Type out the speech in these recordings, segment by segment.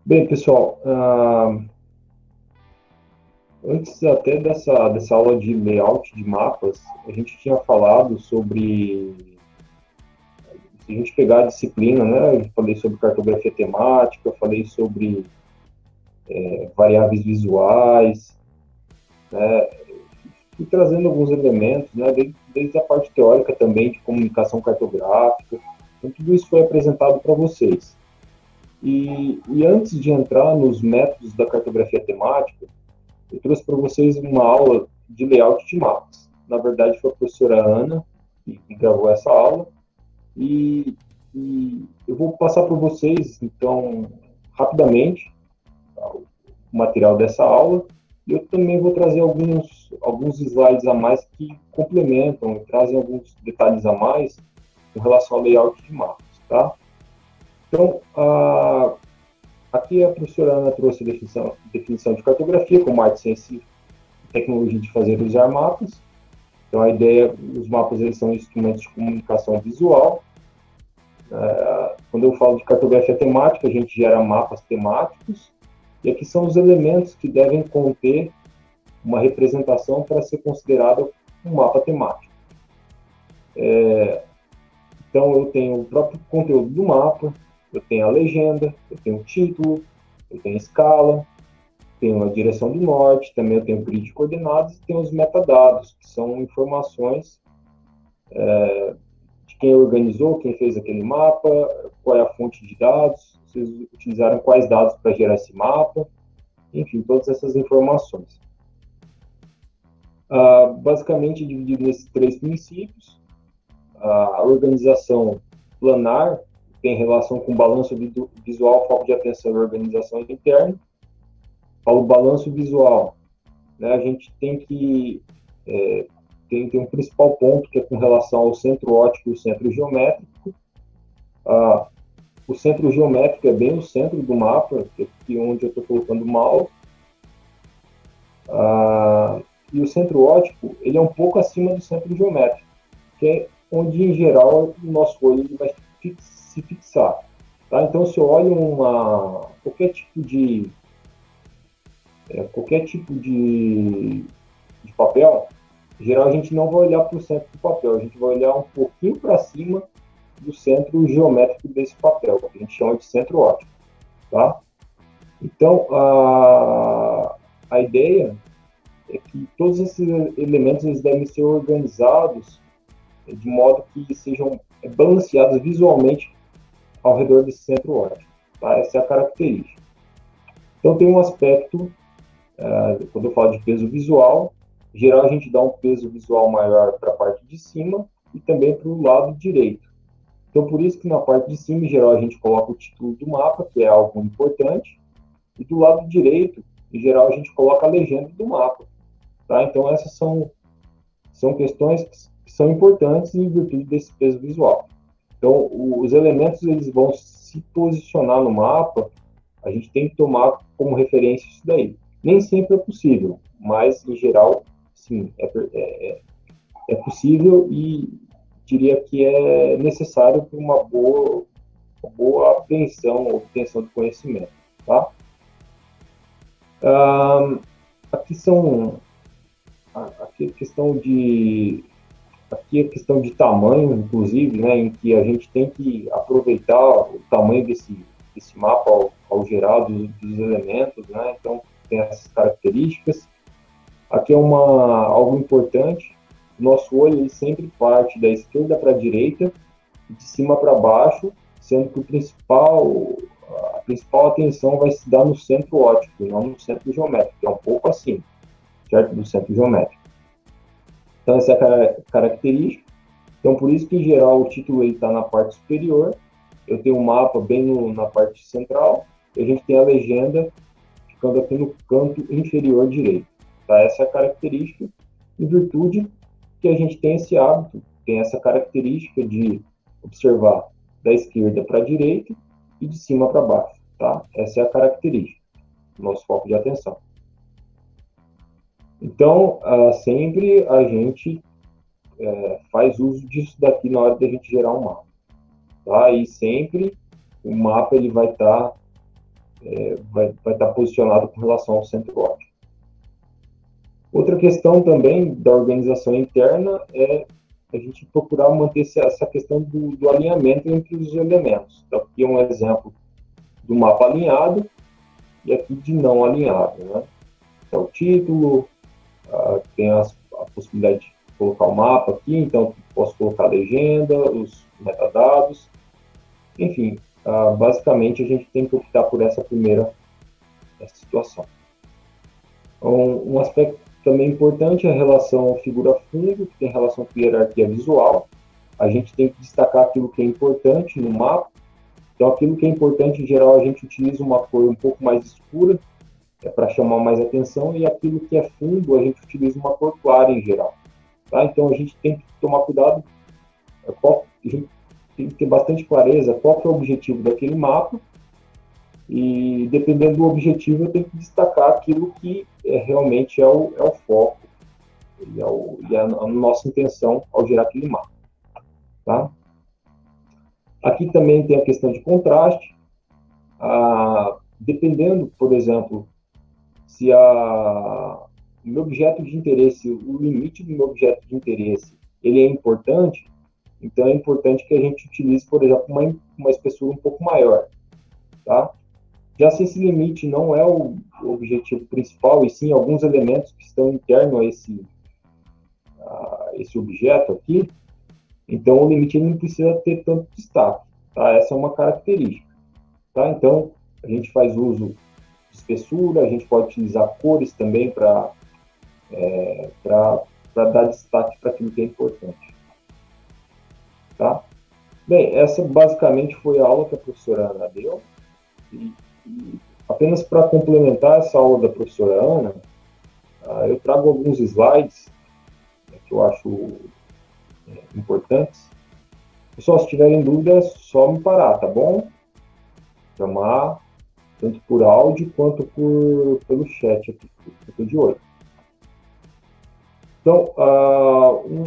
Bem, pessoal, antes até dessa aula de layout de mapas, a gente tinha falado sobre, se a gente pegar a disciplina, né, eu falei sobre cartografia temática, eu falei sobre variáveis visuais, e trazendo alguns elementos, né, desde a parte teórica também de comunicação cartográfica. Então, tudo isso foi apresentado para vocês. E antes de entrar nos métodos da cartografia temática, eu trouxe para vocês uma aula de layout de mapas. Na verdade, foi a professora Ana que gravou essa aula. E, e eu vou passar para vocês, então, rapidamente, o material dessa aula. E eu também vou trazer alguns slides a mais que complementam e trazem alguns detalhes a mais com relação ao layout de mapas. Tá? Então, aqui a professora Ana trouxe a definição de cartografia como arte, ciência e tecnologia de fazer e usar mapas. Então, a ideia, os mapas eles são instrumentos de comunicação visual. Quando eu falo de cartografia temática, a gente gera mapas temáticos, e aqui são os elementos que devem conter uma representação para ser considerado um mapa temático. Então, eu tenho o próprio conteúdo do mapa, eu tenho a legenda, eu tenho o título, eu tenho a escala, tenho a direção do norte, também eu tenho o grid de coordenadas e tenho os metadados, que são informações de quem organizou, quem fez aquele mapa, qual é a fonte de dados, vocês utilizaram quais dados para gerar esse mapa, enfim, todas essas informações. Basicamente dividido nesses três princípios, a organização planar tem relação com balanço visual, foco de atenção e organização interna. Para o balanço visual, né, a gente tem que tem um principal ponto que é com relação ao centro óptico e o centro geométrico. O centro geométrico é bem o centro do mapa, que é aqui onde eu estou colocando o mouse. E o centro óptico ele é um pouco acima do centro geométrico, que é onde, em geral, o nosso olho ele vai se fixar. Tá? Então, se eu olho qualquer tipo de papel, em geral, a gente não vai olhar para o centro do papel, a gente vai olhar um pouquinho para cima do centro geométrico desse papel, que a gente chama de centro óptico. Tá? Então, a ideia é que todos esses elementos eles devem ser organizados de modo que sejam balanceados visualmente ao redor desse centro óptico. Tá? Essa é a característica. Então, tem um aspecto, quando eu falo de peso visual, em geral a gente dá um peso visual maior para a parte de cima e também para o lado direito. Então, por isso que na parte de cima, em geral, a gente coloca o título do mapa, que é algo importante, e do lado direito, em geral, a gente coloca a legenda do mapa. Tá? Então, essas são questões que são importantes em virtude desse peso visual. Então, os elementos eles vão se posicionar no mapa, a gente tem que tomar como referência isso daí. Nem sempre é possível, mas, em geral, sim, é possível e diria que é necessário para uma boa obtenção do conhecimento. Tá? Aqui são aqui a questão de tamanho, inclusive, né, em que a gente tem que aproveitar o tamanho desse mapa ao gerar dos elementos, né, então tem essas características. Aqui é algo importante, nosso olho ele sempre parte da esquerda para a direita, de cima para baixo, sendo que a principal atenção vai se dar no centro óptico, não no centro geométrico, que é um pouco acima, certo? Do centro geométrico. Então, essa é a característica. Então, por isso que, em geral, o título está na parte superior. Eu tenho um mapa bem na parte central. E a gente tem a legenda ficando aqui no canto inferior direito. Tá? Essa é a característica, em virtude que a gente tem esse hábito, tem essa característica de observar da esquerda para a direita e de cima para baixo. Tá? Essa é a característica do nosso foco de atenção. Então, sempre a gente faz uso disso daqui na hora da gente gerar um mapa. Tá? E sempre o mapa ele vai estar vai estar posicionado com relação ao centro óptico. Outra questão também da organização interna é a gente procurar manter essa questão do alinhamento entre os elementos. Então, aqui é um exemplo do mapa alinhado e aqui de não alinhado, né? Então, o título, tem a possibilidade de colocar o mapa aqui, então posso colocar a legenda, os metadados, enfim, basicamente a gente tem que optar por essa situação. Um aspecto também importante é a relação figura-fundo, que tem relação com hierarquia visual. A gente tem que destacar aquilo que é importante no mapa. Então, aquilo que é importante, em geral, a gente utiliza uma cor um pouco mais escura, para chamar mais atenção, e aquilo que é fundo, a gente utiliza uma cor clara, em geral. Tá? Então, a gente tem que tomar cuidado, a gente tem que ter bastante clareza qual que é o objetivo daquele mapa, e dependendo do objetivo, eu tenho que destacar aquilo que realmente é o foco e a nossa intenção ao gerar aquele mapa. Tá? Aqui também tem a questão de contraste. Dependendo, por exemplo, se o meu objeto de interesse, o limite do meu objeto de interesse, ele é importante, então é importante que a gente utilize, por exemplo, uma espessura um pouco maior. Tá? Já se esse limite não é o objetivo principal, e sim alguns elementos que estão internos a esse objeto aqui, então o limite não precisa ter tanto destaque. Tá? Essa é uma característica. Tá? Então, a gente faz uso de espessura, a gente pode utilizar cores também para dar destaque para aquilo que é importante. Tá? Bem, essa basicamente foi a aula que a professora Ana deu. E apenas para complementar essa aula da professora Ana, eu trago alguns slides que eu acho importantes. Pessoal, se tiverem dúvidas, só me parar, tá bom? Chamar, tanto por áudio quanto pelo chat aqui, eu estou de olho. Então,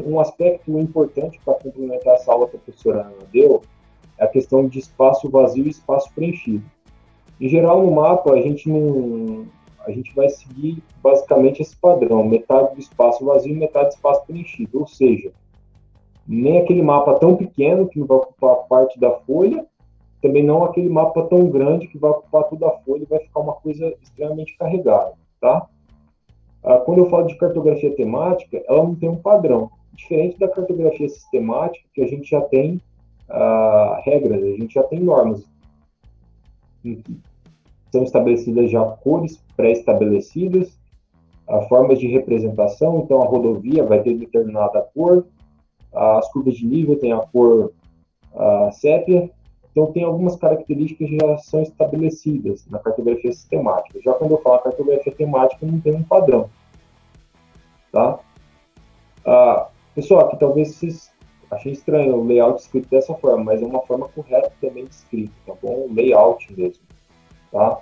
um aspecto importante para complementar essa aula que a professora Ana deu é a questão de espaço vazio e espaço preenchido. Em geral, no mapa, a gente vai seguir basicamente esse padrão, metade do espaço vazio e metade do espaço preenchido, ou seja, nem aquele mapa tão pequeno que não vai ocupar parte da folha, também não aquele mapa tão grande que vai ocupar toda a folha e vai ficar uma coisa extremamente carregada, tá? Quando eu falo de cartografia temática, ela não tem um padrão. Diferente da cartografia sistemática, que a gente já tem regras, a gente já tem normas. São estabelecidas já cores pré-estabelecidas, formas de representação, então a rodovia vai ter determinada cor, as curvas de nível têm a cor sépia, então tem algumas características que já são estabelecidas na cartografia sistemática. Já quando eu falo cartografia temática, não tem um padrão. Tá? Pessoal, aqui talvez vocês achem estranho o layout escrito dessa forma, mas é uma forma correta também de escrito, tá bom? Layout mesmo. Tá?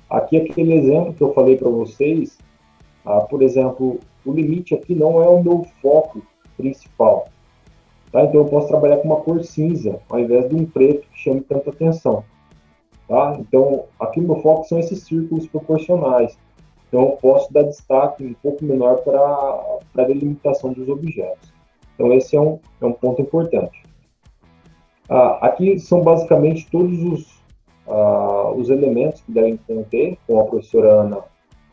Aqui, aquele exemplo que eu falei para vocês, por exemplo, o limite aqui não é o meu foco principal. Tá? Então, eu posso trabalhar com uma cor cinza, ao invés de um preto que chame tanta atenção. Tá? Então, aqui o meu foco são esses círculos proporcionais. Então, eu posso dar destaque um pouco menor para a delimitação dos objetos. Então, esse é um ponto importante. Aqui são basicamente todos os elementos que devem conter, como a professora Ana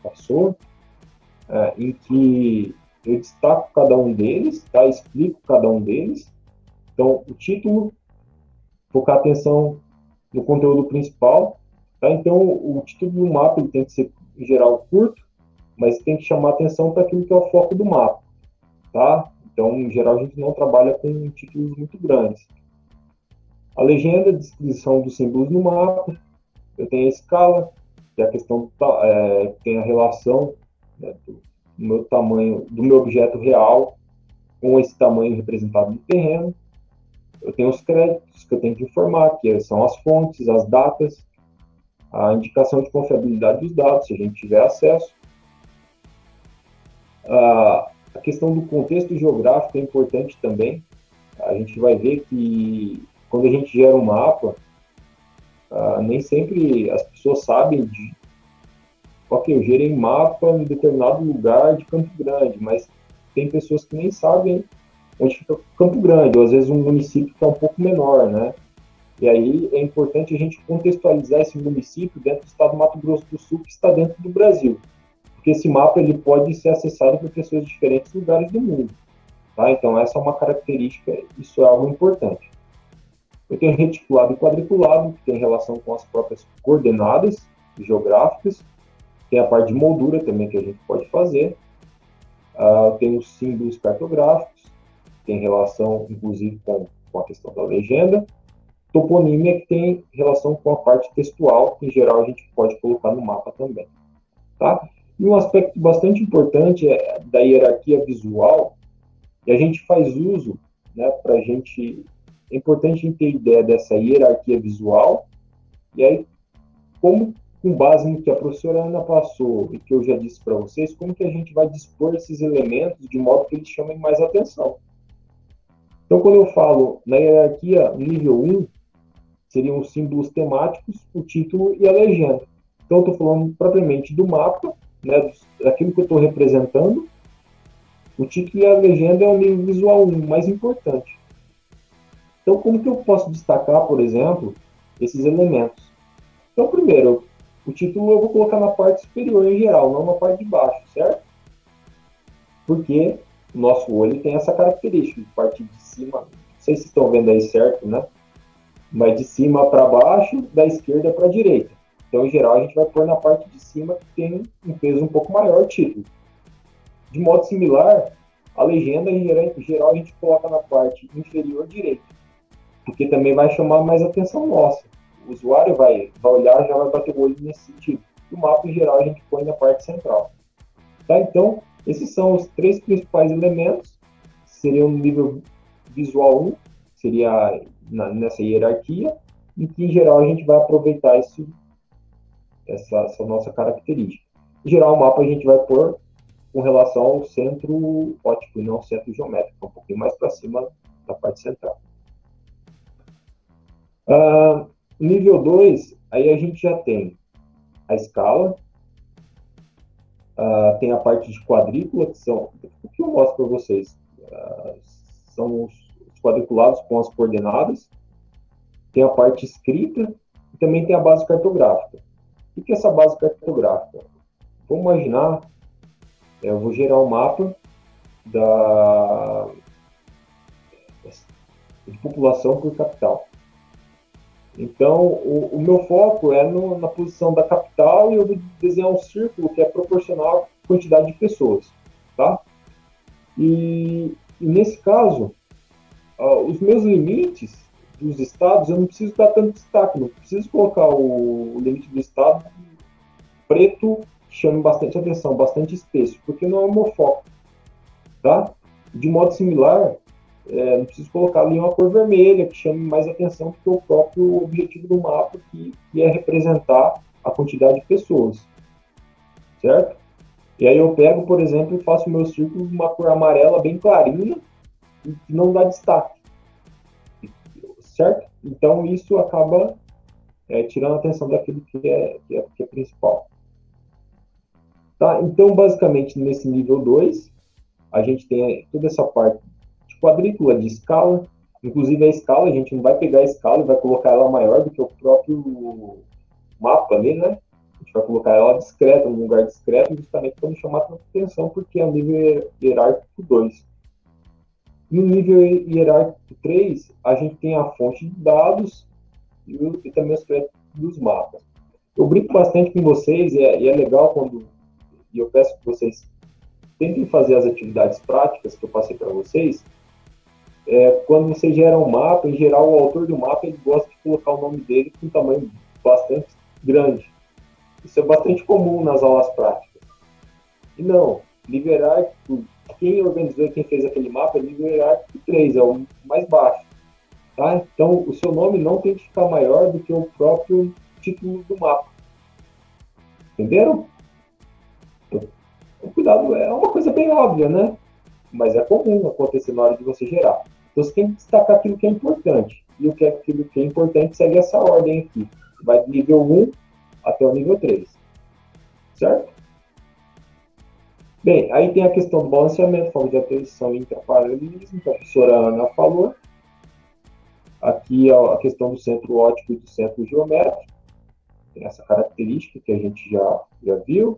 passou, em que eu destaco cada um deles, tá? Explico cada um deles. Então, o título, focar atenção no conteúdo principal. Tá? Então, o título do mapa ele tem que ser, em geral, curto, mas tem que chamar atenção para aquilo que é o foco do mapa. Tá? Então, em geral, a gente não trabalha com títulos muito grandes. A legenda, descrição dos símbolos no mapa. Eu tenho a escala, que é a questão tem a relação, né, do meu tamanho, do meu objeto real com esse tamanho representado no terreno. Eu tenho os créditos que eu tenho que informar, que são as fontes, as datas, a indicação de confiabilidade dos dados, se a gente tiver acesso. A questão do contexto geográfico é importante também. A gente vai ver que quando a gente gera um mapa, Nem sempre as pessoas sabem ok, eu gerei mapa em determinado lugar de Campo Grande, mas tem pessoas que nem sabem onde fica Campo Grande, ou às vezes um município que é um pouco menor, né? E aí é importante a gente contextualizar esse município dentro do estado do Mato Grosso do Sul, que está dentro do Brasil, porque esse mapa ele pode ser acessado por pessoas de diferentes lugares do mundo, tá? Então essa é uma característica, isso é algo importante. Eu tenho reticulado e quadriculado, que tem relação com as próprias coordenadas geográficas, tem a parte de moldura também que a gente pode fazer, tem os símbolos cartográficos, tem relação inclusive com a questão da legenda, toponímia que tem relação com a parte textual, que em geral a gente pode colocar no mapa também. Tá? E um aspecto bastante importante é da hierarquia visual, e a gente faz uso, né, para a gente. É importante a gente ter ideia dessa hierarquia visual, e aí, como, com base no que a professora Ana passou e que eu já disse para vocês, como que a gente vai dispor esses elementos de modo que eles chamem mais atenção. Então, quando eu falo na hierarquia nível 1, seriam os símbolos temáticos, o título e a legenda. Então, eu estou falando propriamente do mapa, né, daquilo que eu estou representando. O título e a legenda é o nível visual 1, mais importante. Então, como que eu posso destacar, por exemplo, esses elementos? Então, primeiro, o título eu vou colocar na parte superior em geral, não na parte de baixo, certo? Porque o nosso olho tem essa característica de partir de cima. Não sei se estão vendo aí certo, né? Mas de cima para baixo, da esquerda para a direita. Então, em geral, a gente vai pôr na parte de cima que tem um peso um pouco maior o título. De modo similar, a legenda, em geral, a gente coloca na parte inferior direita, porque também vai chamar mais atenção nossa. O usuário vai olhar, já vai bater o olho nesse sentido. E o mapa, em geral, a gente põe na parte central. Tá? Então, esses são os três principais elementos, seriam no nível visual 1, seria nessa hierarquia, em que, em geral, a gente vai aproveitar essa nossa característica. Em geral, o mapa a gente vai pôr com relação ao centro óptico e não ao centro geométrico, um pouquinho mais para cima da parte central. Nível 2, aí a gente já tem a escala, tem a parte de quadrícula, que são, o que eu mostro para vocês, são os quadriculados com as coordenadas, tem a parte escrita e também tem a base cartográfica. O que é essa base cartográfica? Vamos imaginar, eu vou gerar um mapa de população por capital. Então, o meu foco é na posição da capital e eu vou desenhar um círculo que é proporcional à quantidade de pessoas. Tá? E nesse caso, os meus limites dos estados, eu não preciso dar tanto destaque, não preciso colocar o limite do estado preto, que chame bastante atenção, bastante espesso, porque não é o meu foco. Tá? De modo similar, não preciso colocar ali uma cor vermelha, que chame mais atenção do que o próprio objetivo do mapa, que é representar a quantidade de pessoas. Certo? E aí eu pego, por exemplo, e faço o meu círculo de uma cor amarela bem clarinha, e que não dá destaque. Certo? Então isso acaba tirando a atenção daquilo que é principal. Tá? Então, basicamente, nesse nível 2, a gente tem toda essa parte de quadrícula, de escala. Inclusive, a escala, a gente não vai pegar a escala e vai colocar ela maior do que o próprio mapa ali, né? A gente vai colocar ela discreta, num lugar discreto, justamente para não chamar tanta atenção, porque é o nível hierárquico 2. No nível hierárquico 3, a gente tem a fonte de dados e também os créditos dos mapas. Eu brinco bastante com vocês, e é legal quando... E eu peço que vocês tentem fazer as atividades práticas que eu passei para vocês. Quando você gera um mapa, em geral, o autor do mapa ele gosta de colocar o nome dele com um tamanho bastante grande. Isso é bastante comum nas aulas práticas. E não, nível hierárquico, quem organizou e quem fez aquele mapa é nível hierárquico 3, é o mais baixo. Tá? Então, o seu nome não tem que ficar maior do que o próprio título do mapa. Entenderam? Cuidado, é uma coisa bem óbvia, né? Mas é comum acontecer na hora de você gerar. Então você tem que destacar aquilo que é importante. E aquilo que é importante segue essa ordem aqui. vai do nível 1 até o nível 3, certo? Bem, aí tem a questão do balanceamento, forma de atenção e intraparalelismo, que a professora Ana falou. Aqui a questão do centro óptico e do centro geométrico, tem essa característica que a gente já viu,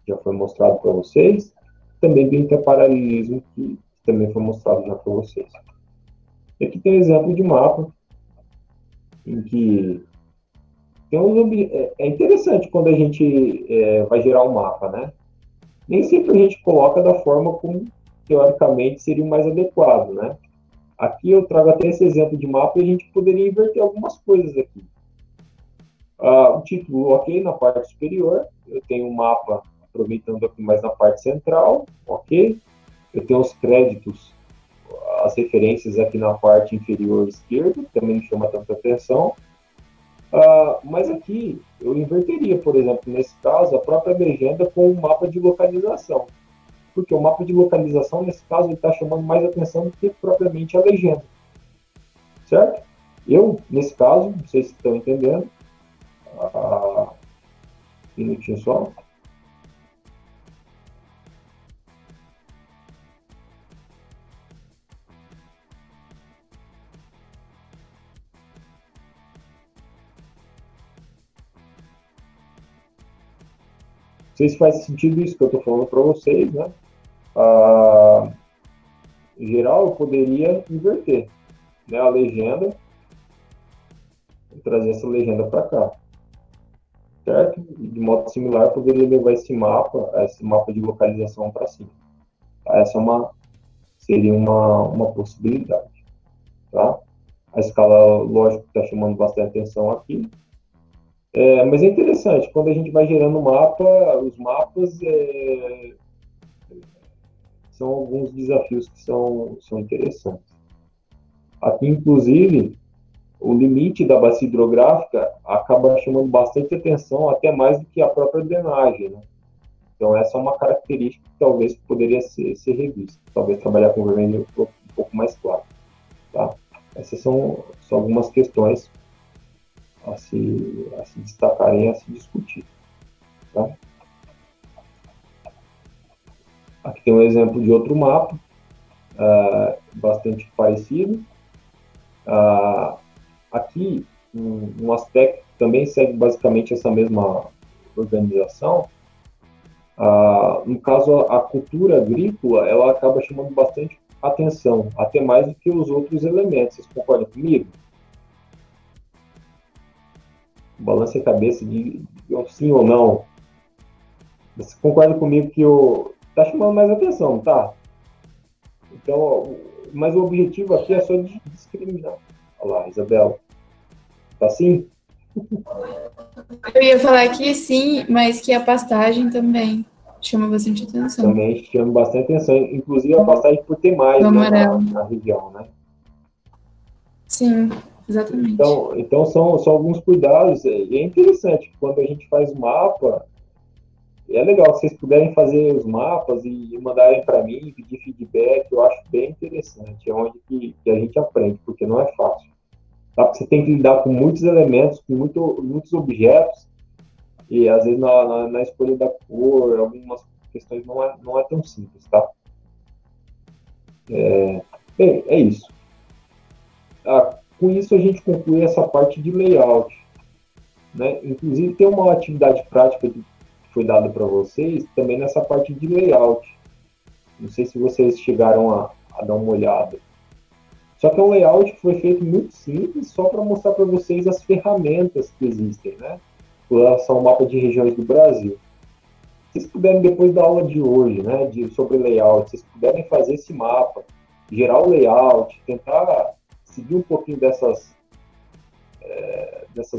já foi mostrado para vocês. Também do interparalelismo, que também foi mostrado já para vocês. E aqui tem um exemplo de mapa, em que tem é interessante quando a gente vai gerar um mapa, né? Nem sempre a gente coloca da forma como, teoricamente, seria o mais adequado, né? Aqui eu trago até esse exemplo de mapa e a gente poderia inverter algumas coisas aqui. O título, ok, na parte superior. Eu tenho um mapa aproveitando aqui mais na parte central, ok. Eu tenho os créditos, as referências aqui na parte inferior esquerda, também não chama tanta atenção. Mas aqui eu inverteria, por exemplo, nesse caso, a própria legenda com o mapa de localização. Porque o mapa de localização, nesse caso, ele está chamando mais atenção do que propriamente a legenda. Certo? Eu, nesse caso, não sei se estão entendendo, um minutinho só. Não sei se faz sentido isso que eu estou falando para vocês, né? Em geral, eu poderia inverter, né, a legenda e trazer essa legenda para cá, certo? E de modo similar, poderia levar esse mapa de localização para cima. Essa seria uma possibilidade, tá? A escala, lógico, está chamando bastante atenção aqui. Mas é interessante, quando a gente vai gerando mapa, os mapas são alguns desafios que são interessantes. Aqui, inclusive, o limite da bacia hidrográfica acaba chamando bastante atenção, até mais do que a própria drenagem, né? Então, essa é uma característica que talvez poderia ser revista. Talvez trabalhar com vermelho um pouco mais claro, tá? Essas são algumas questões a se destacarem, a se discutir, tá? Aqui tem um exemplo de outro mapa, bastante parecido. Aqui, um aspecto que também segue basicamente essa mesma organização. No caso, a cultura agrícola, ela acaba chamando bastante atenção, até mais do que os outros elementos. Vocês concordam comigo? Balance a cabeça de sim ou não. Você concorda comigo que está chamando mais atenção, tá? Então, mas o objetivo aqui é só de discriminar. Olha lá, Isabela. Tá assim? Eu ia falar que sim, mas que a pastagem também chama bastante atenção. Também chama bastante atenção. Inclusive a pastagem por ter mais, né, na região, né? Sim, exatamente. Então são alguns cuidados. E é interessante que quando a gente faz o mapa, é legal que vocês puderem fazer os mapas e mandarem para mim, pedir feedback, eu acho bem interessante. É onde que a gente aprende, porque não é fácil. Tá? Porque você tem que lidar com muitos elementos, com muitos objetos, e às vezes na escolha da cor, algumas questões não é tão simples, tá? Bem, é isso. Com isso a gente conclui essa parte de layout, né? Inclusive tem uma atividade prática que foi dada para vocês também nessa parte de layout. Não sei se vocês chegaram a dar uma olhada. Só que é um layout que foi feito muito simples, só para mostrar para vocês as ferramentas que existem, né? Com relação ao mapa de regiões do Brasil. Se vocês puderem, depois da aula de hoje, né, sobre layout, vocês puderem fazer esse mapa, gerar o layout, tentar seguir um pouquinho dessas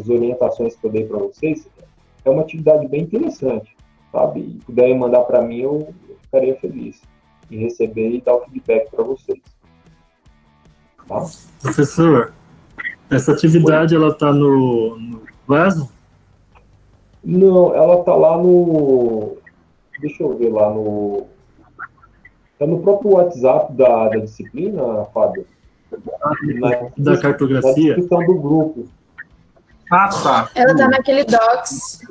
orientações que eu dei para vocês, é uma atividade bem interessante, sabe? E puderem mandar para mim, eu ficaria feliz em receber e dar o feedback para vocês. Tá? Professor, essa atividade ela está no vaso? Não, ela está lá no... Deixa eu ver lá no... Está no próprio WhatsApp da disciplina, Fábio. Da cartografia? Na descrição do grupo. Ah, tá. Ela tá naquele docs.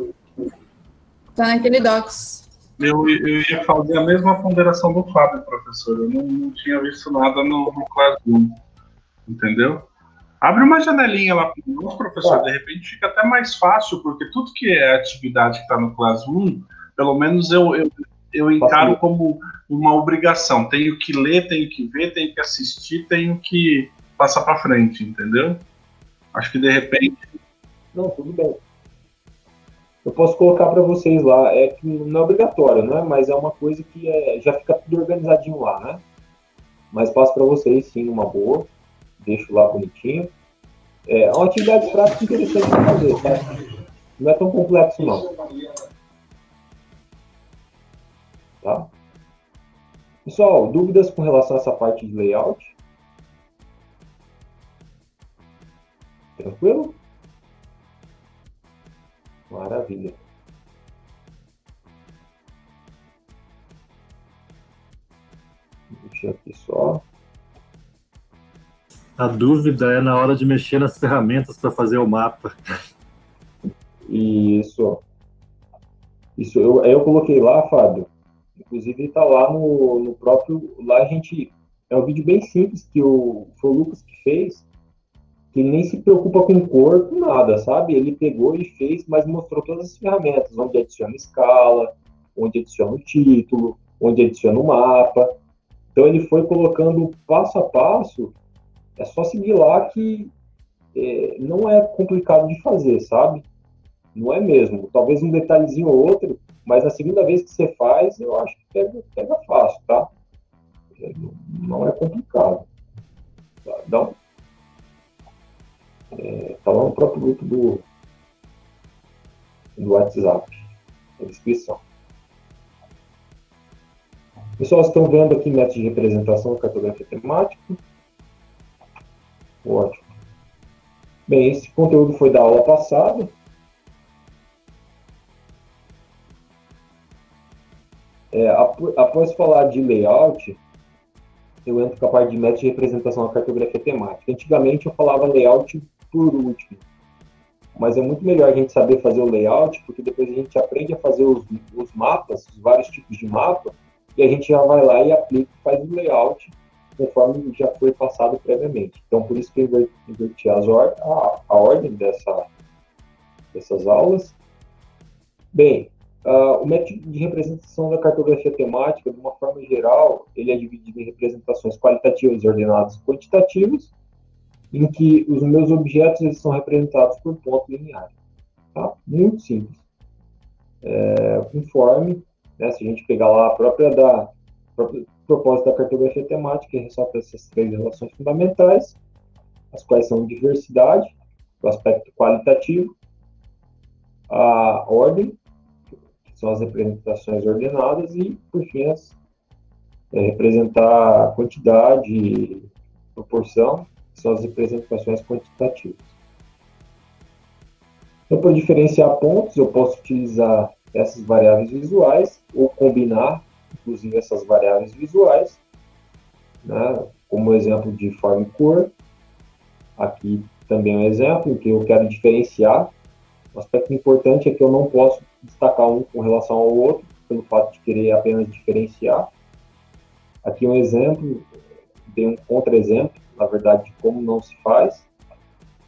Tá naquele docs. Eu ia fazer a mesma ponderação do Fábio, professor. Eu não tinha visto nada no Classroom. Entendeu? Abre uma janelinha lá para nós, professor. De repente fica até mais fácil, porque tudo que é atividade que está no Classroom, pelo menos eu encaro como uma obrigação. Tenho que ler, tenho que ver, tenho que assistir, tenho que passar para frente, entendeu? Acho que de repente... Não, tudo bem. Eu posso colocar para vocês lá, é que não é obrigatório, né? Mas é uma coisa que já fica tudo organizadinho lá, né? Mas passo para vocês, sim, numa boa. Deixo lá bonitinho. É uma atividade prática interessante de fazer, tá? Não é tão complexo, não. Tá? Pessoal, dúvidas com relação a essa parte de layout? Tranquilo? Maravilha. Deixa aqui só. A dúvida é na hora de mexer nas ferramentas para fazer o mapa. Isso eu coloquei lá, Fábio. Inclusive está lá no próprio. Lá a gente. É um vídeo bem simples que foi o Lucas que fez, que ele nem se preocupa com cor, com nada, sabe? Ele pegou e fez, mas mostrou todas as ferramentas, onde adiciona escala, onde adiciona o título, onde adiciona o mapa. Então ele foi colocando passo a passo, é só seguir lá que não é complicado de fazer, sabe? Não é mesmo. Talvez um detalhezinho ou outro, mas na segunda vez que você faz, eu acho que pega fácil, tá? Não é complicado. Tá lá no próprio grupo do WhatsApp, na descrição. Pessoal, vocês estão vendo aqui método de representação da cartografia temática? Ótimo. Bem, esse conteúdo foi da aula passada. Após falar de layout, eu entro com a parte de método de representação da cartografia temática. Antigamente eu falava layout por último, mas é muito melhor a gente saber fazer o layout, porque depois a gente aprende a fazer os mapas, os vários tipos de mapa, e a gente já vai lá e aplica e faz o layout conforme já foi passado previamente. Então, por isso que eu inverti a ordem dessas aulas. Bem, o método de representação da cartografia temática, de uma forma geral, ele é dividido em representações qualitativas, ordenadas e quantitativas, em que os meus objetos eles são representados por ponto linear. Tá? Muito simples. Conforme, né, se a gente pegar lá a própria propósito da cartografia temática, ressalta essas três relações fundamentais, as quais são diversidade, o aspecto qualitativo, a ordem, que são as representações ordenadas, e, por fim, representar a quantidade e proporção, que são as representações quantitativas. Então, para diferenciar pontos, eu posso utilizar essas variáveis visuais ou combinar, inclusive, essas variáveis visuais, né, como exemplo de forma e cor. Aqui também é um exemplo em que eu quero diferenciar. O aspecto importante é que eu não posso destacar um com relação ao outro, pelo fato de querer apenas diferenciar. Aqui um exemplo, dei um contra-exemplo, na verdade, de como não se faz,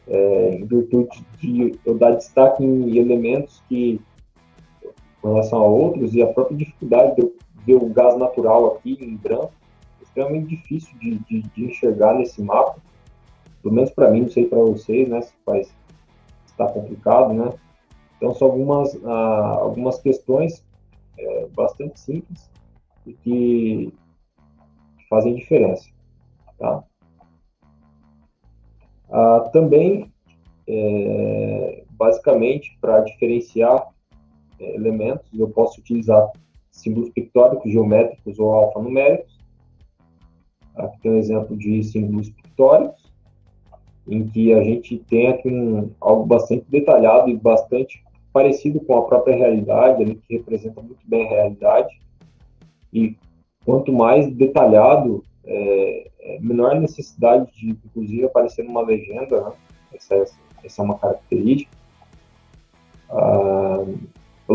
em virtude de eu dar destaque em elementos que, com relação a outros, e a própria dificuldade de eu ver o gás natural aqui em branco, é extremamente difícil de enxergar nesse mapa, pelo menos para mim, não sei para vocês, né, se está complicado, né? Então, são algumas questões bastante simples e que fazem diferença, tá? Também, basicamente, para diferenciar elementos, eu posso utilizar símbolos pictóricos, geométricos ou alfanuméricos. Aqui tem um exemplo de símbolos pictóricos, em que a gente tem aqui algo bastante detalhado e bastante parecido com a própria realidade, ali, que representa muito bem a realidade. E quanto mais detalhado, menor a necessidade de, inclusive, aparecer numa legenda, né? Essa é uma característica.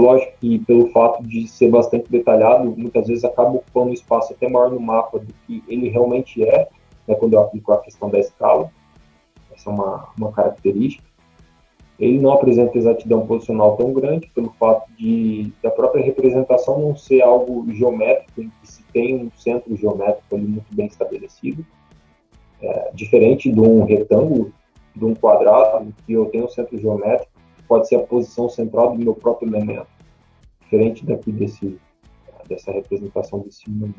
lógico que pelo fato de ser bastante detalhado, muitas vezes acaba ocupando um espaço até maior no mapa do que ele realmente é, né, quando eu aplico a questão da escala. Essa é uma característica. Ele não apresenta exatidão posicional tão grande, pelo fato da própria representação não ser algo geométrico, em que se tem um centro geométrico ali muito bem estabelecido. Diferente de um retângulo, de um quadrado, em que eu tenho um centro geométrico, que pode ser a posição central do meu próprio elemento. Diferente daqui dessa representação desse mundo.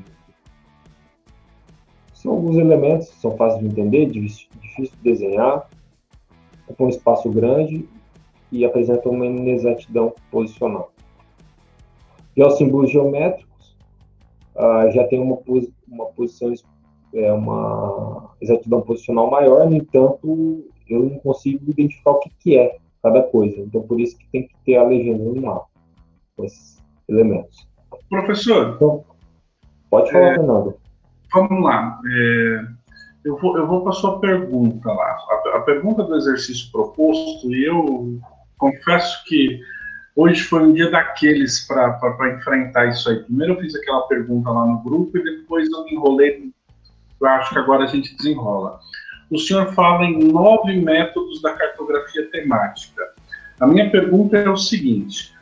São alguns elementos que são fáceis de entender, difícil de desenhar, com um espaço grande e apresentam uma inexatidão posicional. Já os símbolos geométricos já tem uma posição, uma exatidão posicional maior, no entanto, eu não consigo identificar o que é cada coisa. Então, por isso que tem que ter a legenda no mapa, com esses elementos. Professor, então, pode falar, Fernando. Vamos lá. Eu vou para a sua pergunta lá. A pergunta do exercício proposto, e eu confesso que hoje foi um dia daqueles para enfrentar isso aí. Primeiro eu fiz aquela pergunta lá no grupo e depois eu me enrolei. Eu acho que agora a gente desenrola. O senhor fala em 9 métodos da cartografia temática. A minha pergunta é o seguinte: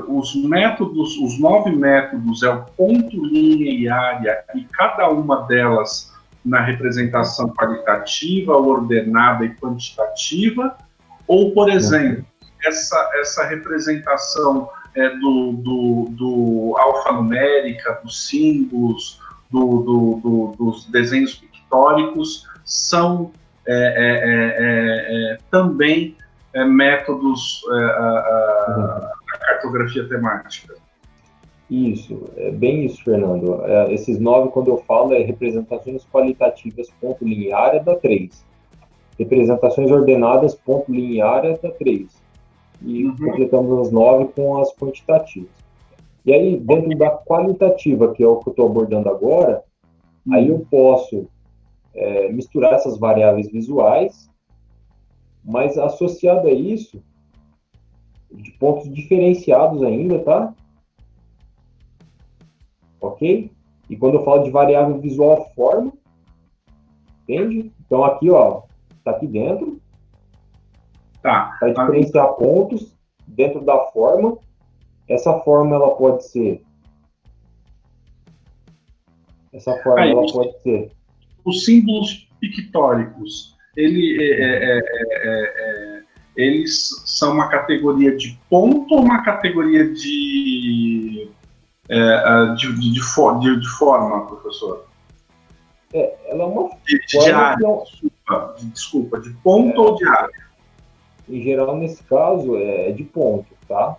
os 9 métodos é o ponto, linha e área, e cada uma delas na representação qualitativa, ordenada e quantitativa? Ou, por exemplo, essa representação do alfanumérica, dos símbolos, dos desenhos pictóricos são também métodos da cartografia temática? Isso, é bem isso, Fernando. Esses 9, quando eu falo, representações qualitativas, ponto linear, dá 3. Representações ordenadas, ponto linear, dá 3. E completamos as 9 com as quantitativas. E aí, dentro da qualitativa, que é o que eu estou abordando agora, aí eu posso misturar essas variáveis visuais, mas associado a isso, de pontos diferenciados ainda, tá? Ok? E quando eu falo de variável visual, forma, entende? Então aqui, ó, tá aqui dentro. Tá. Para diferenciar pontos dentro da forma. Essa forma, ela pode ser... Os símbolos pictóricos, eles são uma categoria de ponto ou uma categoria de forma, professor? Ela é uma de área, desculpa, de ponto ou de área? Em geral, nesse caso, é de ponto, tá?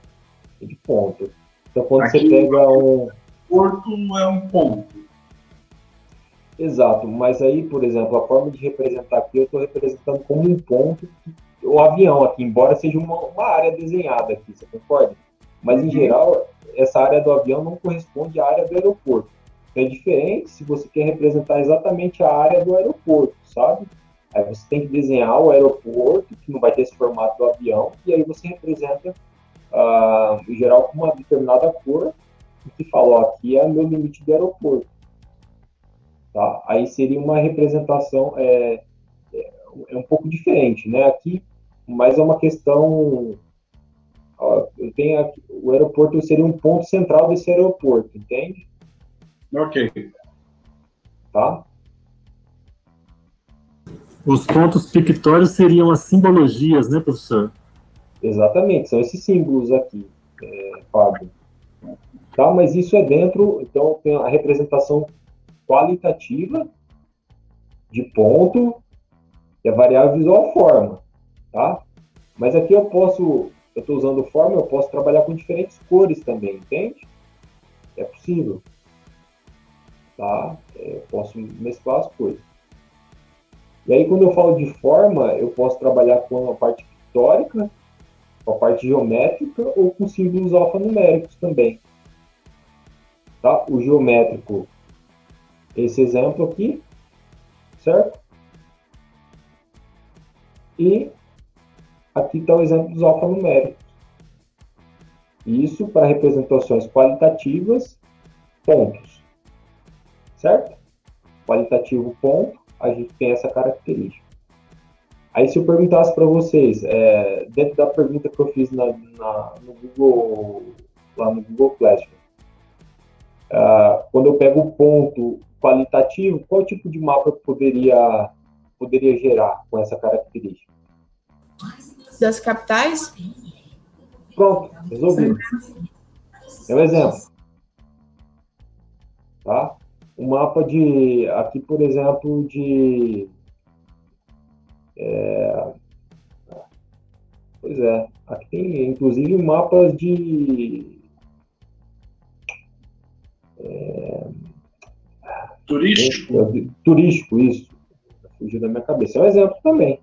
É de ponto. Então, quando aqui você pega um... Porto é um ponto. Exato, mas aí, por exemplo, a forma de representar aqui, eu estou representando como um ponto, o avião aqui, embora seja uma área desenhada aqui, você concorda? Mas, em geral, essa área do avião não corresponde à área do aeroporto. É diferente se você quer representar exatamente a área do aeroporto, sabe? Aí você tem que desenhar o aeroporto, que não vai ter esse formato do avião, e aí você representa, em geral, com uma determinada cor, que fala, ó, aqui é o meu limite do aeroporto. Tá? Aí seria uma representação um pouco diferente, né? Aqui, mas é uma questão... eu tenho aqui, o aeroporto seria um ponto central desse aeroporto, entende? Ok. Tá? Os pontos pictóricos seriam as simbologias, né, professor? Exatamente, são esses símbolos aqui, Fábio. Tá? Mas isso é dentro, então tem a representação qualitativa de ponto e a variável visual forma, tá? Mas aqui eu estou usando forma, eu posso trabalhar com diferentes cores também, entende? É possível, tá? Eu posso mesclar as cores. E aí, quando eu falo de forma, eu posso trabalhar com a parte pictórica, com a parte geométrica ou com símbolos alfanuméricos também. Tá? O geométrico, esse exemplo aqui, certo? E aqui está o exemplo dos alfanuméricos. Isso para representações qualitativas, pontos, certo? Qualitativo ponto, a gente tem essa característica. Aí se eu perguntasse para vocês, dentro da pergunta que eu fiz no Google, lá no Google Classroom, quando eu pego o ponto qualitativo, qual tipo de mapa eu poderia gerar com essa característica? Das capitais? Pronto, resolvido. É um exemplo. Tá? Um mapa aqui, por exemplo, pois é, aqui tem inclusive mapas turístico, isso. Fugiu da minha cabeça. É um exemplo também,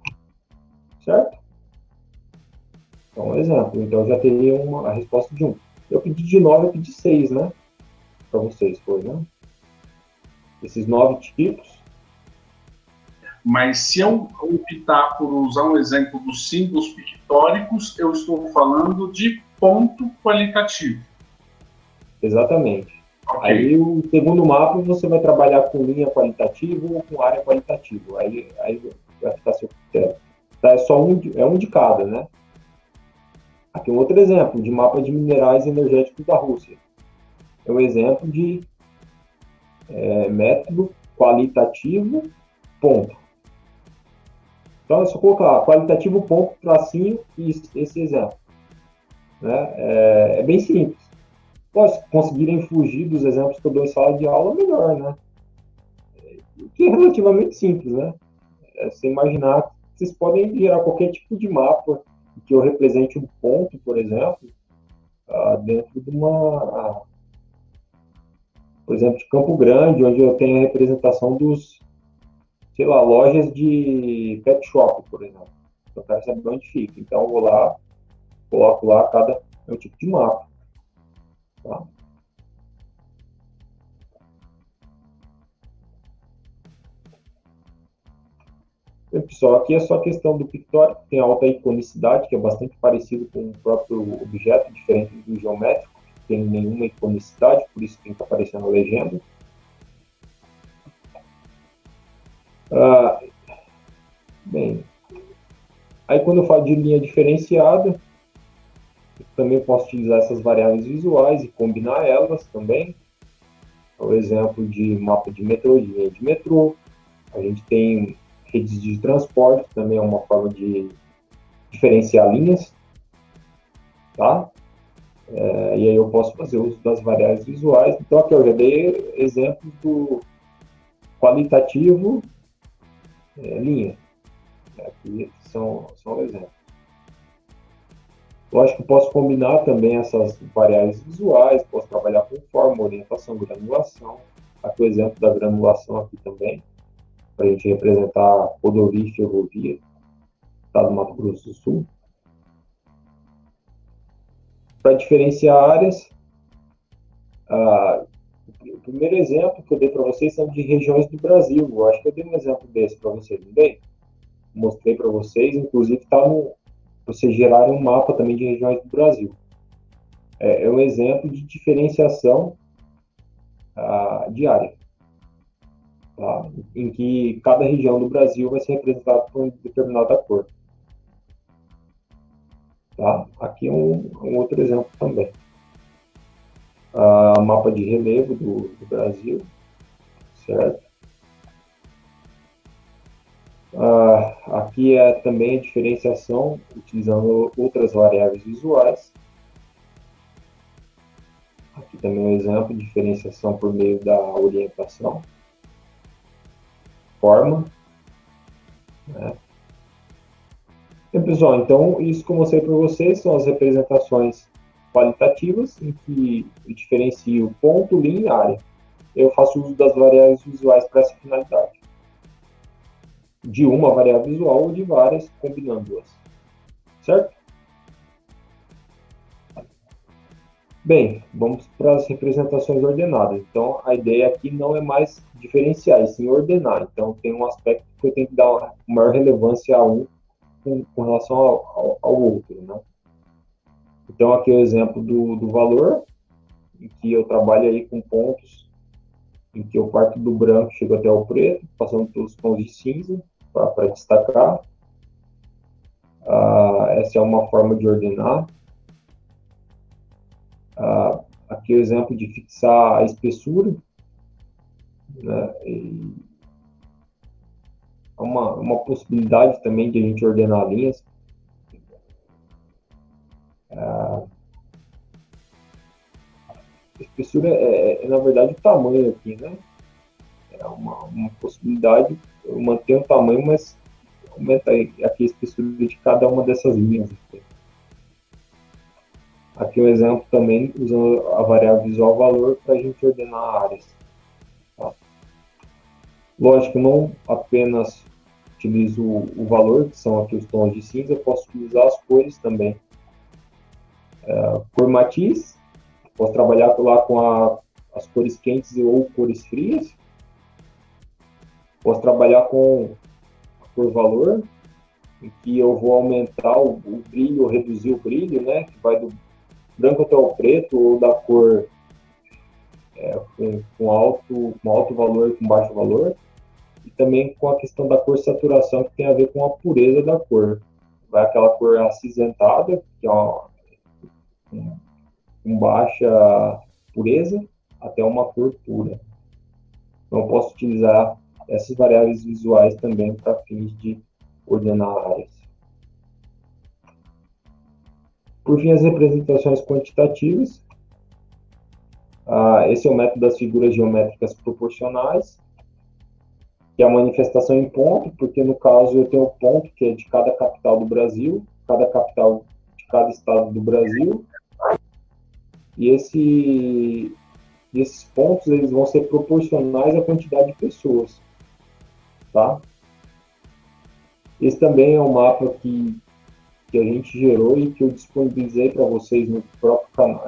certo? Então, um exemplo. Então, eu já teria a resposta de 1. Eu pedi de 9, eu pedi 6, né? Para vocês, foi, né? Esses 9 tipos. Mas se eu optar por usar um exemplo dos símbolos pictóricos, eu estou falando de ponto qualitativo. Exatamente. Okay. Aí, o segundo mapa, você vai trabalhar com linha qualitativa ou com área qualitativa. Aí vai ficar seu critério. Tá, é um de cada, né? Aqui um outro exemplo de mapa de minerais energéticos da Rússia. É um exemplo de método qualitativo, ponto. Então, é só colocar qualitativo, ponto, tracinho e esse exemplo. Né? É bem simples. Se conseguirem fugir dos exemplos que eu dou em sala de aula, melhor, né? Que é relativamente simples, né? Você imaginar que vocês podem gerar qualquer tipo de mapa que eu represente um ponto, por exemplo, dentro de por exemplo, de Campo Grande, onde eu tenho a representação sei lá, lojas de pet shop, por exemplo. Eu quero saber onde fica. Então, eu vou lá, coloco lá cada tipo de mapa. Tá? Pessoal, aqui é só questão do pictórico, tem alta iconicidade, que é bastante parecido com o próprio objeto, diferente do geométrico, que tem nenhuma iconicidade, por isso tem que aparecer na legenda. Bem, aí quando eu falo de linha diferenciada, eu também posso utilizar essas variáveis visuais e combinar elas também. Por exemplo, de mapa de metrô, de linha de metrô. A gente tem redes de transporte, também é uma forma de diferenciar linhas, tá? E aí eu posso fazer uso das variáveis visuais. Então aqui eu já dei exemplos do qualitativo linha. Aqui são exemplos. Lógico que posso combinar também essas variáveis visuais, posso trabalhar com forma, orientação, granulação. Aqui o exemplo da granulação aqui também, para a gente representar rodovia e ferrovia, estado do Mato Grosso do Sul. Para diferenciar áreas, o primeiro exemplo que eu dei para vocês são de regiões do Brasil. Eu acho que eu dei um exemplo desse para vocês, não dei? Mostrei para vocês, inclusive está vocês gerarem um mapa também de regiões do Brasil. É um exemplo de diferenciação de área, tá? Em que cada região do Brasil vai ser representada por uma determinada cor. Tá? Aqui é um outro exemplo também. Mapa de relevo do Brasil, certo? Aqui é também a diferenciação utilizando outras variáveis visuais. Aqui também é um exemplo de diferenciação por meio da orientação, forma. Né? Bem, pessoal, então isso que eu mostrei para vocês são as representações qualitativas, em que eu diferencio ponto, linha e área. Eu faço uso das variáveis visuais para essa finalidade. De uma variável visual ou de várias, combinando-as. Certo? Bem, vamos para as representações ordenadas. Então, a ideia aqui não é mais diferenciar, e sim ordenar. Então, tem um aspecto que eu tenho que dar maior relevância a um com relação ao outro, né? Então, aqui é o exemplo do valor, em que eu trabalho aí com pontos, em que eu parto do branco, chego até o preto, passando pelos tons de cinza, para destacar. Essa é uma forma de ordenar. Aqui é o exemplo de fixar a espessura, né? E uma possibilidade também de a gente ordenar linhas. A espessura na verdade, o tamanho aqui, né? É uma possibilidade, eu mantenho o tamanho, mas aumenta aqui a espessura de cada uma dessas linhas. Aqui um exemplo também, usando a variável visual valor para a gente ordenar áreas. Tá? Lógico, não apenas utilizo o valor, que são aqui os tons de cinza, eu posso utilizar as cores também. Cor matiz, posso trabalhar lá com as cores quentes ou cores frias. Posso trabalhar com a cor valor, em que eu vou aumentar o brilho ou reduzir o brilho, né? Que vai do branco até o preto, ou da cor com alto valor e com baixo valor. E também com a questão da cor saturação, que tem a ver com a pureza da cor. Vai aquela cor acinzentada, que é com baixa pureza, até uma cor pura. Então, eu posso utilizar essas variáveis visuais também para fins de ordenar áreas. Por fim, as representações quantitativas. Esse é o método das figuras geométricas proporcionais, que é a manifestação em ponto, porque no caso eu tenho o ponto que é de cada capital do Brasil, cada capital de cada estado do Brasil, e esses pontos eles vão ser proporcionais à quantidade de pessoas, tá? Esse também é um mapa que a gente gerou e que eu disponibilizei para vocês no próprio canal,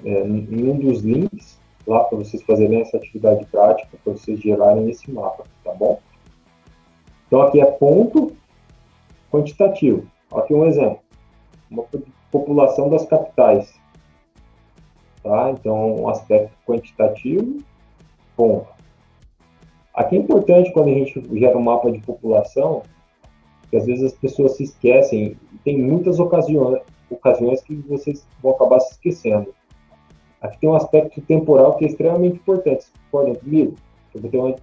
em um dos links, lá para vocês fazerem essa atividade prática, para vocês gerarem esse mapa, tá bom? Então aqui é ponto quantitativo. Aqui um exemplo, uma população das capitais, tá? Então um aspecto quantitativo, ponto. Aqui é importante quando a gente gera um mapa de população, que às vezes as pessoas se esquecem, e tem muitas ocasiões que vocês vão acabar se esquecendo. Aqui tem um aspecto temporal que é extremamente importante. Vocês concordam comigo? Eu vou ter uma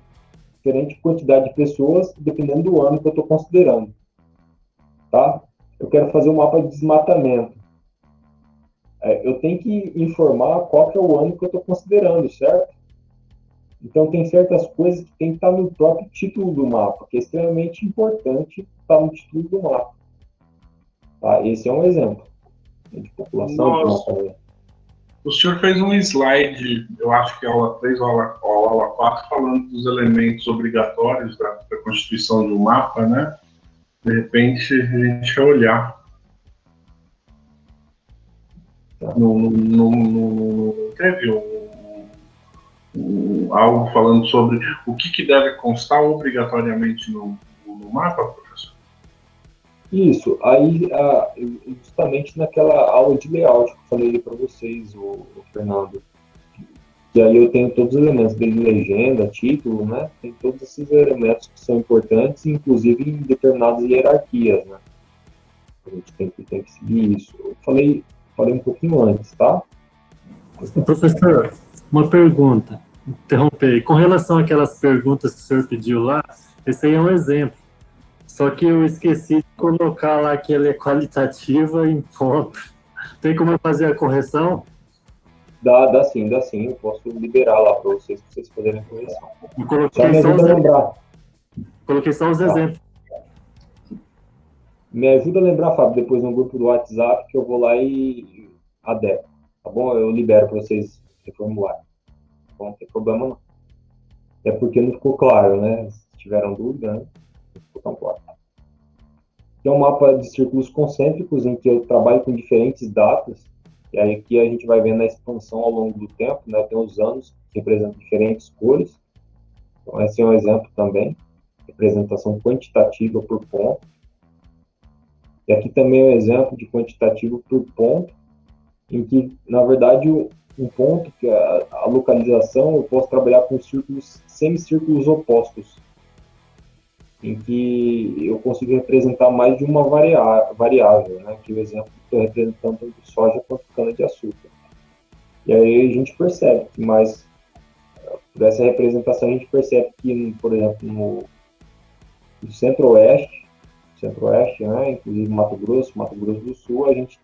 diferente quantidade de pessoas dependendo do ano que eu estou considerando. Tá? Eu quero fazer um mapa de desmatamento. Eu tenho que informar qual que é o ano que eu estou considerando, certo? Então, tem certas coisas que tem que estar no próprio título do mapa, que é extremamente importante estar no título do mapa. Tá? Esse é um exemplo de população. O senhor fez um slide, eu acho que é aula 3 ou aula 4, falando dos elementos obrigatórios da constituição de um mapa, né? De repente, a gente vai olhar. Tá. Não teve algo falando sobre o que deve constar obrigatoriamente no mapa, professor? Isso, aí justamente naquela aula de layout que eu falei para vocês, o Fernando, que aí eu tenho todos os elementos, desde legenda, título, né? Tem todos esses elementos que são importantes, inclusive em determinadas hierarquias, né? A gente tem que seguir isso. Eu falei um pouquinho antes, tá? Professor, uma pergunta, interromper. Com relação àquelas perguntas que o senhor pediu lá, esse aí é um exemplo. Só que eu esqueci de colocar lá que ele é qualitativa em ponto. Tem como eu fazer a correção? Dá sim. Eu posso liberar lá para vocês fazerem a correção. Eu coloquei só me ajuda a lembrar. Coloquei só os exemplos. Me ajuda a lembrar, Fábio, depois no grupo do WhatsApp, que eu vou lá e adequo. Tá bom? Eu libero para vocês reformularem. Não tem problema não. É porque não ficou claro, né? Se tiveram dúvida, né? Não ficou tão claro. Tem um mapa de círculos concêntricos em que eu trabalho com diferentes datas, e aí aqui a gente vai vendo a expansão ao longo do tempo, né? Tem os anos que representam diferentes cores. Então esse é um exemplo também, representação quantitativa por ponto. E aqui também é um exemplo de quantitativo por ponto, em que, na verdade, um ponto, que é a localização, eu posso trabalhar com círculos, semicírculos opostos, em que eu consigo representar mais de uma variável, né? Que o exemplo que estou representando tanto soja quanto cana-de-açúcar. E aí a gente percebe que mais, por essa representação, a gente percebe que, por exemplo, no centro-oeste, né? Inclusive Mato Grosso do Sul, a gente,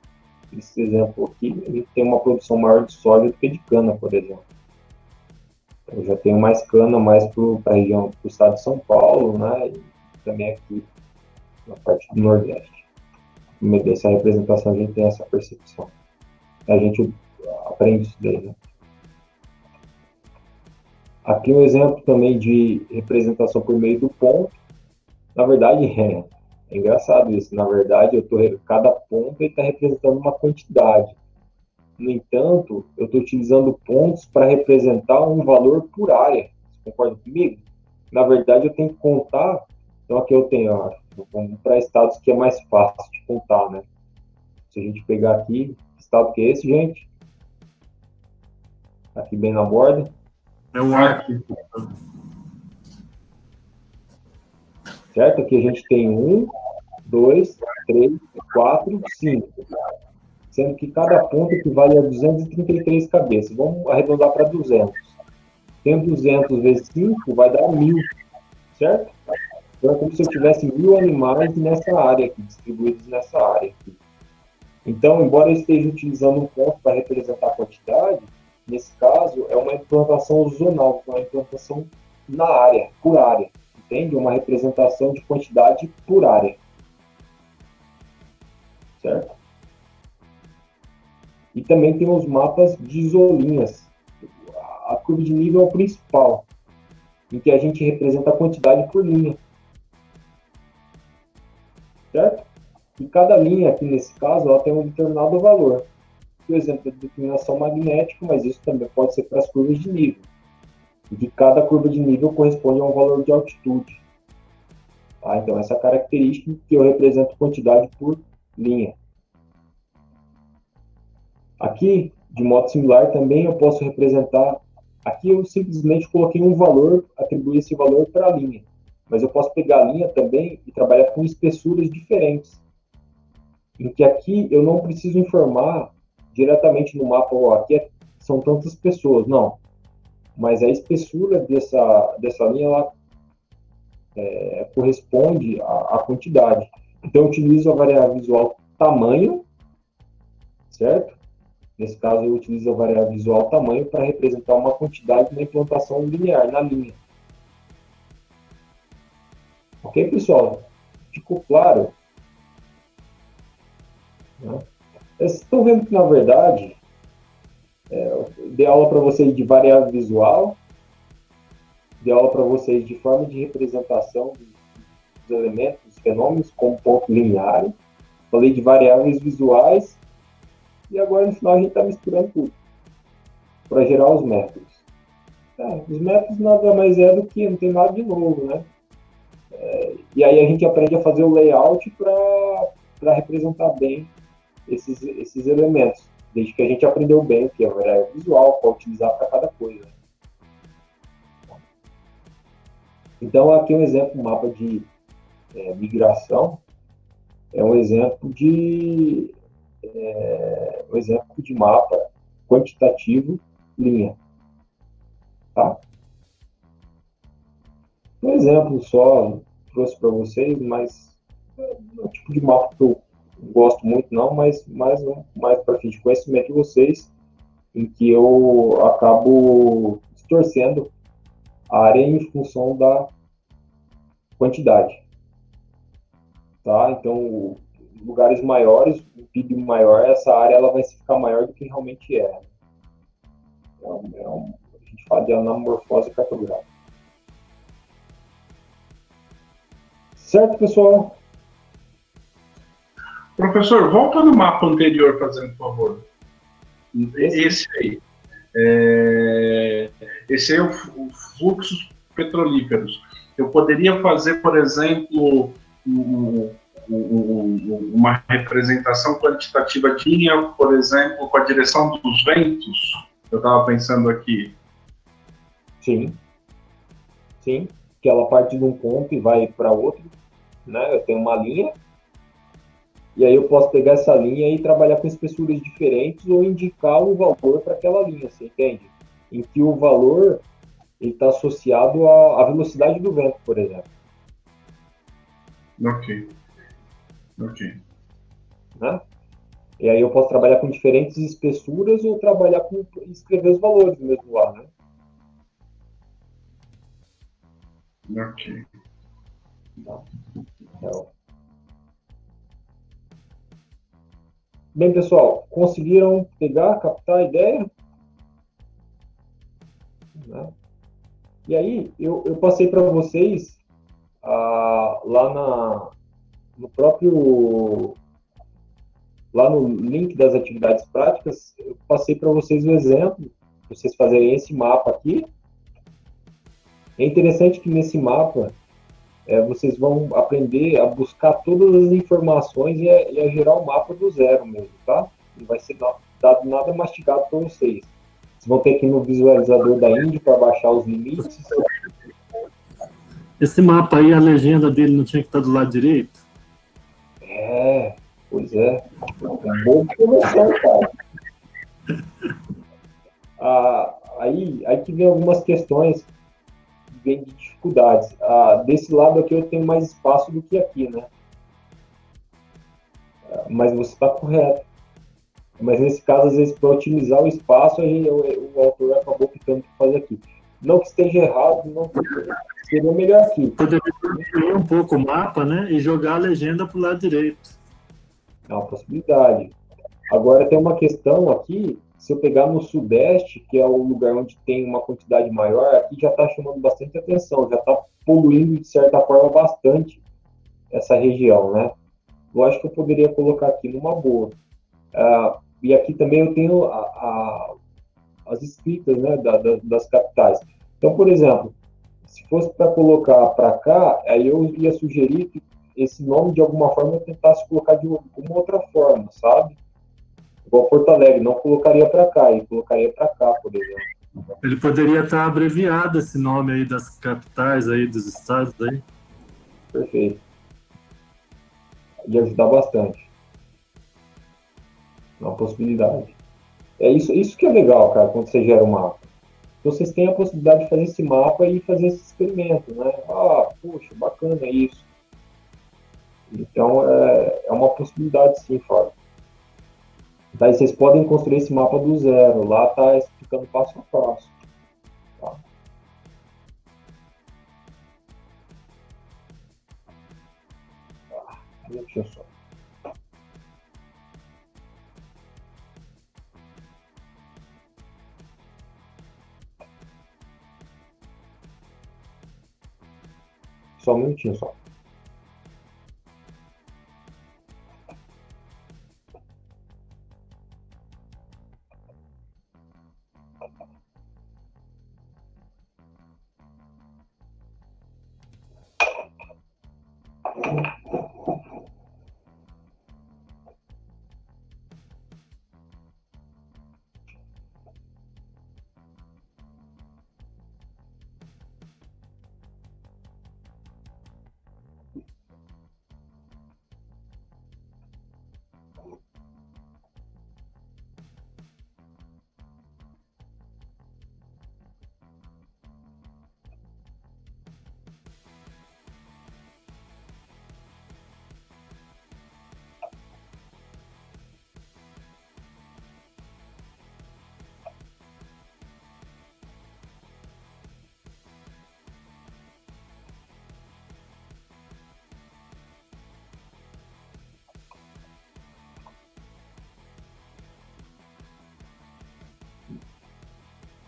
nesse exemplo aqui, a gente tem uma produção maior de soja do que de cana, por exemplo. Eu já tenho mais cana mais para a região, para o estado de São Paulo, né? E também aqui na parte do Nordeste. No meio dessa representação a gente tem essa percepção. A gente aprende isso daí, né? Aqui um exemplo também de representação por meio do ponto. Na verdade, é engraçado isso. Na verdade, cada ponto está representando uma quantidade. No entanto, eu estou utilizando pontos para representar um valor por área. Você concorda comigo? Na verdade, eu tenho que contar. Então, aqui eu tenho, vamos para estados que é mais fácil de contar, né? Se a gente pegar aqui, estado que é esse, gente? Aqui bem na borda. É o Acre. Certo? Aqui a gente tem 1, 2, 3, 4, 5. Sendo que cada ponto equivale a 233 cabeças. Vamos arredondar para 200. Tendo 200 vezes 5, vai dar 1000. Certo? Então é como se eu tivesse 1000 animais nessa área aqui, distribuídos nessa área aqui. Então, embora eu esteja utilizando um ponto para representar a quantidade, nesse caso é uma implantação zonal, uma implantação na área, por área. Entende? Uma representação de quantidade por área. Certo? E também tem os mapas de isolinhas. A curva de nível é o principal, em que a gente representa a quantidade por linha. Certo? E cada linha aqui, nesse caso, ela tem um determinado valor. Por exemplo, a declinação magnética, mas isso também pode ser para as curvas de nível. E que cada curva de nível corresponde a um valor de altitude. Tá? Então, essa característica que eu represento quantidade por linha. Aqui, de modo similar, também eu posso representar... Aqui eu simplesmente coloquei um valor, atribuí esse valor para a linha. Mas eu posso pegar a linha também e trabalhar com espessuras diferentes. Em que aqui eu não preciso informar diretamente no mapa, aqui são tantas pessoas, não. Mas a espessura dessa linha, ela corresponde à quantidade. Então eu utilizo a variável visual tamanho, certo? Nesse caso eu utilizo a variável visual tamanho para representar uma quantidade na implantação linear, na linha. Ok, pessoal? Ficou claro? Vocês estão vendo que, na verdade, eu dei aula para vocês de variável visual, dei aula para vocês de forma de representação dos elementos, dos fenômenos, como ponto linear, falei de variáveis visuais, e agora, no final, a gente está misturando tudo para gerar os métodos. Os métodos nada mais é do que, não tem nada de novo, né? E aí a gente aprende a fazer o layout para representar bem esses elementos, desde que a gente aprendeu bem o que é a variável visual, para utilizar para cada coisa. Então, aqui é um exemplo, um mapa de migração, é um exemplo de mapa quantitativo linha. Tá? Um exemplo só trouxe para vocês, mas é um tipo de mapa que eu gosto muito, não, mas mais para fim de conhecimento de vocês, em que eu acabo distorcendo a área em função da quantidade. Tá? Então, lugares maiores, o PIB maior, essa área ela vai ficar maior do que realmente é. A gente fala de anamorfose cartográfica. Certo, pessoal? Professor, volta no mapa anterior, fazendo por favor. Esse aí. Esse aí é o fluxos petrolíferos. Eu poderia fazer, por exemplo, uma representação quantitativa de linha, por exemplo, com a direção dos ventos? Eu estava pensando aqui. Sim, sim, que ela parte de um ponto e vai para outro, né? Eu tenho uma linha, e aí eu posso pegar essa linha e trabalhar com espessuras diferentes ou indicar o valor para aquela linha, você entende? Em que o valor está associado à velocidade do vento, por exemplo. Ok, ok. Né? E aí eu posso trabalhar com diferentes espessuras ou trabalhar com escrever os valores mesmo lá, né? Ok. Então, bem, pessoal, conseguiram pegar, captar a ideia? Né? E aí eu passei para vocês no próprio lá no link das atividades práticas, eu passei para vocês o exemplo, para vocês fazerem esse mapa aqui. É interessante que nesse mapa vocês vão aprender a buscar todas as informações e a gerar o mapa do zero mesmo, tá? Não vai ser dado nada mastigado para vocês. Vocês vão ter que ir no visualizador da Indy para baixar os limites. Esse mapa aí, a legenda dele não tinha que estar do lado direito? Pois é. Um bom começar, cara. Aí que vem algumas questões que vêm de dificuldades. Desse lado aqui eu tenho mais espaço do que aqui, né? Mas você está correto. Mas nesse caso, às vezes, para otimizar o espaço, o autor acabou optando por fazer aqui. Não que esteja errado, não seria melhor aqui. Poderia diminuir um pouco o mapa, né? E jogar a legenda para o lado direito. É uma possibilidade. Agora tem uma questão aqui, se eu pegar no Sudeste, que é o lugar onde tem uma quantidade maior, aqui já está chamando bastante atenção, já está poluindo, de certa forma, bastante essa região, né? Eu acho que eu poderia colocar aqui numa boa. E aqui também eu tenho as escritas, né, das capitais. Então, por exemplo, se fosse para colocar para cá, aí eu ia sugerir que esse nome, de alguma forma, eu tentasse colocar de uma outra forma, sabe? Igual Porto Alegre, não colocaria para cá, e colocaria para cá, por exemplo. Ele poderia estar abreviado esse nome aí das capitais aí, dos estados aí. Perfeito. Ia ajudar bastante. É uma possibilidade. É isso que é legal, cara, quando você gera um mapa. Vocês têm a possibilidade de fazer esse mapa e fazer esse experimento, né? Poxa, bacana isso. Então, é uma possibilidade sim, Fábio. Daí vocês podem construir esse mapa do zero. Lá está explicando passo a passo. Tá? Deixa eu só. Só um minutinho só.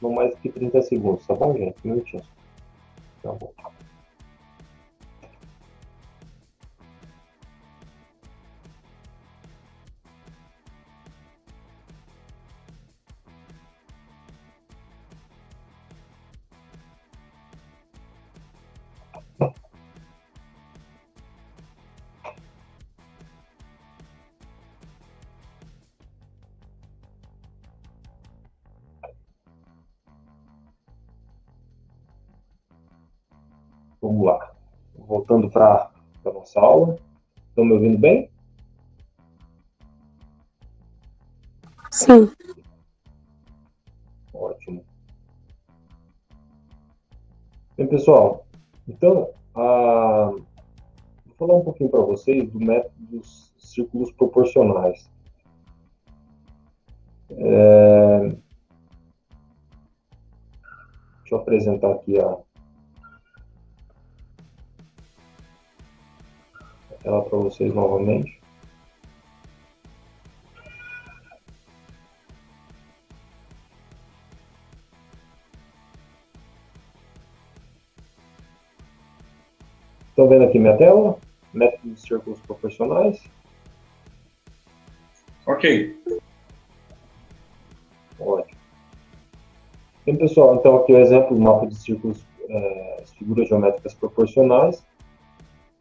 Não mais do que 30 segundos, tá bom, gente? Um minutinho. Tá bom. Vamos lá. Voltando para a nossa aula. Estão me ouvindo bem? Sim. Ótimo. Bem, pessoal, então, vou falar um pouquinho para vocês do método dos círculos proporcionais. Deixa eu apresentar aqui a tela para vocês novamente. Estão vendo aqui minha tela? Método de círculos proporcionais. Ok. Ótimo. Bem, pessoal, então aqui é o exemplo do mapa de círculos, figuras geométricas proporcionais.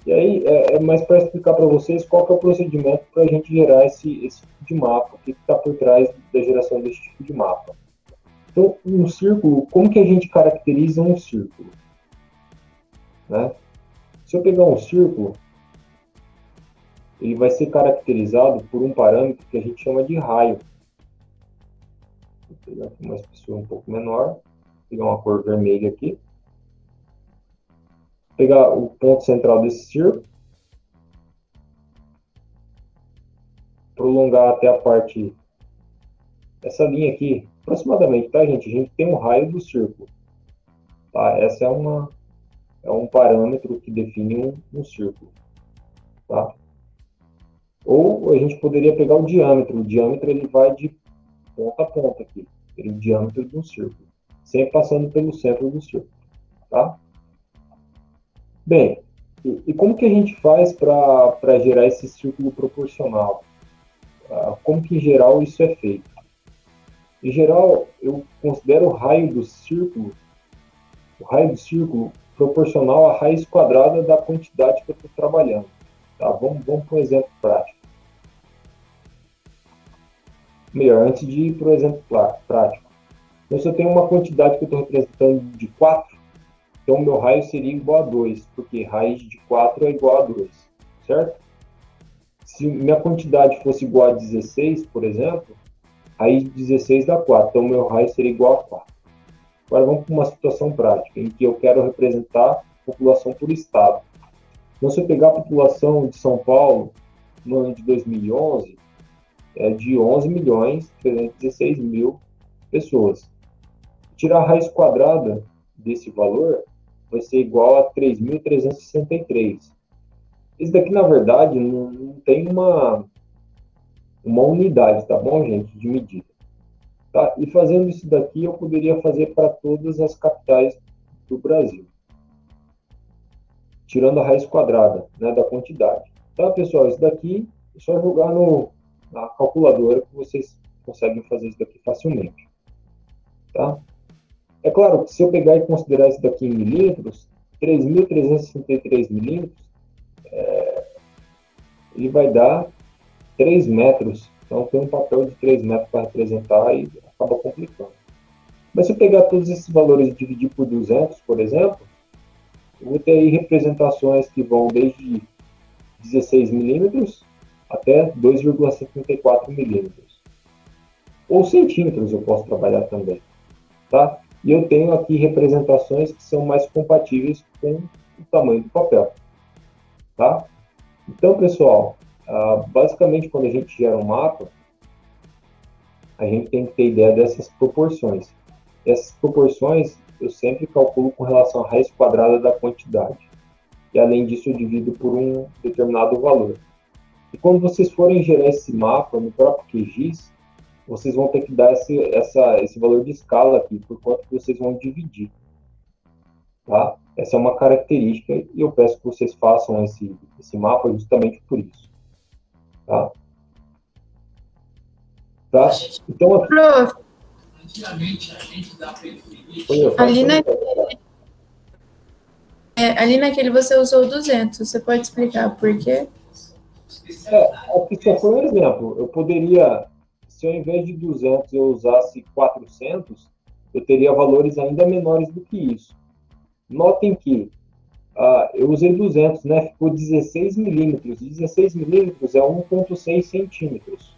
E aí, é mais para explicar para vocês qual que é o procedimento para a gente gerar esse tipo de mapa, o que está por trás da geração desse tipo de mapa. Então, um círculo, como que a gente caracteriza um círculo? Né? Se eu pegar um círculo, ele vai ser caracterizado por um parâmetro que a gente chama de raio. Vou pegar aqui uma espessura um pouco menor, vou pegar uma cor vermelha aqui. Vou pegar o ponto central desse círculo, prolongar até a parte, essa linha aqui, aproximadamente, tá, gente? A gente tem um raio do círculo. Tá? Essa é um parâmetro que define um círculo. Tá? Ou a gente poderia pegar o diâmetro. O diâmetro ele vai de ponta a ponta aqui. Ele é o diâmetro de um círculo. Sempre passando pelo centro do círculo. Tá? Bem, e como que a gente faz para gerar esse círculo proporcional? Como que em geral isso é feito? Em geral, eu considero o raio do círculo proporcional à raiz quadrada da quantidade que eu estou trabalhando. Tá? Vamos para um exemplo prático. Melhor, antes de ir para o exemplo prático. Então, se eu tenho uma quantidade que eu estou representando de 4, então o meu raio seria igual a 2, porque raiz de 4 é igual a 2, certo? Se minha quantidade fosse igual a 16, por exemplo, raiz de 16 dá 4, então o meu raio seria igual a 4. Agora vamos para uma situação prática, em que eu quero representar a população por estado. Então, se eu pegar a população de São Paulo no ano de 2011, é de 11.316.000 pessoas. Tirar a raiz quadrada desse valor vai ser igual a 3.363. Esse daqui, na verdade, não tem uma unidade, tá bom, gente, de medida. Tá? E fazendo isso daqui, eu poderia fazer para todas as capitais do Brasil. Tirando a raiz quadrada, né, da quantidade. Tá, pessoal? Isso daqui é só jogar na calculadora que vocês conseguem fazer isso daqui facilmente. Tá? É claro que se eu pegar e considerar isso daqui em milímetros, 3.363 milímetros, ele vai dar 3 metros. Então tem um papel de 3 metros para representar e acaba complicando. Mas se eu pegar todos esses valores e dividir por 200, por exemplo, eu vou ter aí representações que vão desde 16 milímetros até 2,74 milímetros. Ou centímetros eu posso trabalhar também. Tá? E eu tenho aqui representações que são mais compatíveis com o tamanho do papel. Tá? Então, pessoal, basicamente quando a gente gera um mapa, a gente tem que ter ideia dessas proporções. Essas proporções eu sempre calculo com relação à raiz quadrada da quantidade. E além disso eu divido por um determinado valor. E quando vocês forem gerar esse mapa no próprio QGIS, vocês vão ter que dar esse valor de escala aqui, por quanto que vocês vão dividir. Tá? Essa é uma característica e eu peço que vocês façam esse mapa justamente por isso. Tá? Tá? Então, aqui... Prof, ali naquele você usou 200, você pode explicar por quê? Aqui só foi um exemplo. Eu poderia, se ao invés de 200 eu usasse 400, eu teria valores ainda menores do que isso. Notem que Eu usei 200, né? Ficou 16 milímetros. 16 milímetros é 1,6 centímetros.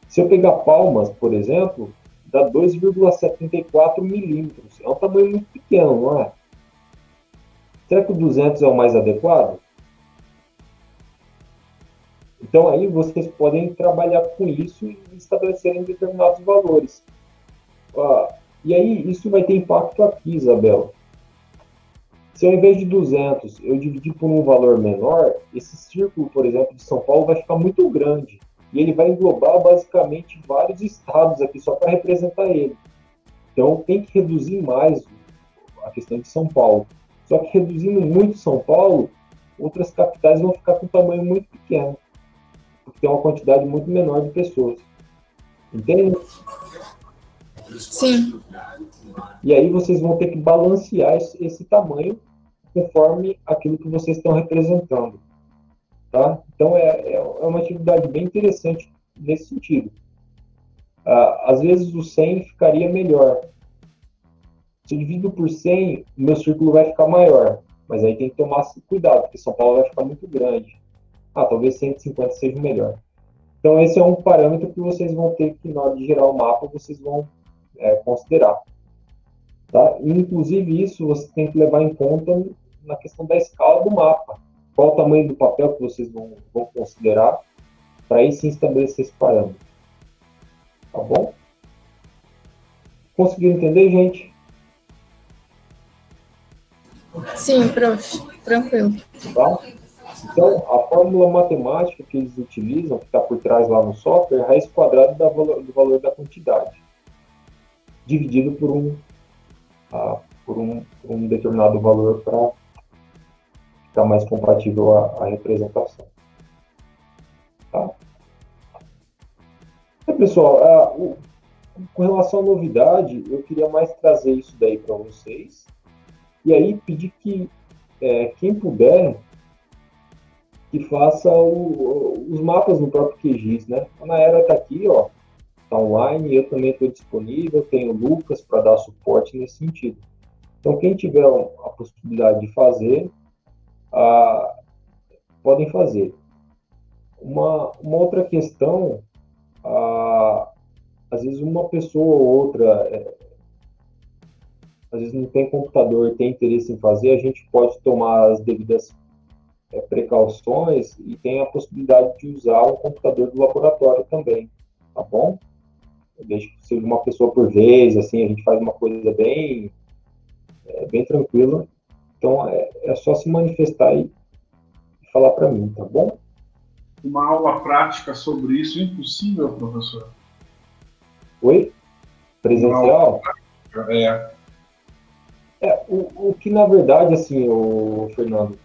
Se eu pegar palmas, por exemplo, dá 2,74 milímetros. É um tamanho muito pequeno, não é? Será que o 200 é o mais adequado? Então, aí vocês podem trabalhar com isso e estabelecerem determinados valores. E aí, isso vai ter impacto aqui, Isabela. Se ao invés de 200 eu dividir por um valor menor, esse círculo, por exemplo, de São Paulo vai ficar muito grande. E ele vai englobar basicamente vários estados aqui, só para representar ele. Então tem que reduzir mais a questão de São Paulo. Só que reduzindo muito São Paulo, outras capitais vão ficar com um tamanho muito pequeno, porque tem uma quantidade muito menor de pessoas. Entende? Sim. E aí vocês vão ter que balancear esse tamanho conforme aquilo que vocês estão representando. Tá? Então é uma atividade bem interessante nesse sentido. Às vezes o 100 ficaria melhor. Se eu divido por 100, o meu círculo vai ficar maior. Mas aí tem que tomar cuidado, porque São Paulo vai ficar muito grande. Talvez 150 seja melhor. Então esse é um parâmetro que vocês vão ter que, na hora de gerar o mapa, vocês vão considerar. Tá? E, inclusive isso você tem que levar em conta na questão da escala do mapa. Qual o tamanho do papel que vocês vão considerar para aí sim estabelecer esse parâmetro. Tá bom? Conseguiram entender, gente? Sim, prof. Tranquilo. Tá? Então, a fórmula matemática que eles utilizam, que está por trás lá no software, é a raiz quadrada do valor da quantidade, dividido por um determinado valor para ficar mais compatível à representação. Tá? Então, pessoal, com relação à novidade, eu queria mais trazer isso daí para vocês. E aí pedir que quem puder que faça os mapas no próprio QGIS, né? A Nayara está aqui, ó, está online, eu também estou disponível, tenho o Lucas para dar suporte nesse sentido. Então, quem tiver a possibilidade de fazer, podem fazer. Uma outra questão, às vezes uma pessoa ou outra, às vezes não tem computador e tem interesse em fazer, a gente pode tomar as devidas precauções e tem a possibilidade de usar o computador do laboratório também, tá bom? Desde que seja uma pessoa por vez, assim, a gente faz uma coisa bem tranquila. Então, é só se manifestar e falar para mim, tá bom? Uma aula prática sobre isso é impossível, professor? Oi? Presencial? O que, na verdade, assim, Fernando,